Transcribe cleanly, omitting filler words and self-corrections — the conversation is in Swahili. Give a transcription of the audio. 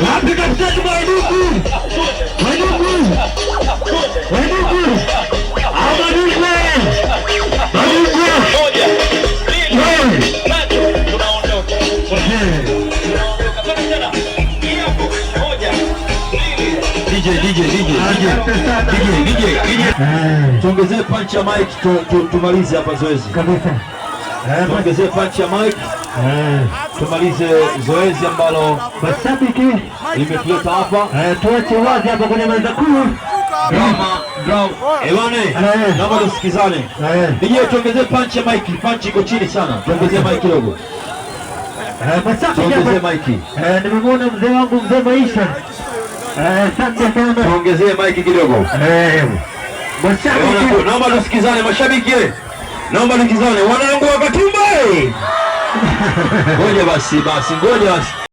Wapi kapteni Mwadugu? Mwadugu! Mwadugu! Mwadugu! Mwadugu! Moja, mbili, tatu, tunaondoka. DJ. Tuongezee punch ya mic tumalize hapa zoezi. Kabisa. Tuongezee punch ya mic. Tumalize zoezi ambalo mashabiki limetuleta hapa. Tuache wazi hapa kwenye meza kuu. Drama. Ewane. Naomba tusikizane. DJ tuongezee punch ya mic. Punch iko chini sana. Tuongezee mic kidogo. Tuongezee mic. Nimemwona mzee wangu mzee Maisha. Asante sana. Tuongezee mic kidogo. Mashabiki. Naomba tusikizane mashabiki. Naomba tusikizane. Wanangu wa Katumba. Ngoja basi, ngoja basi.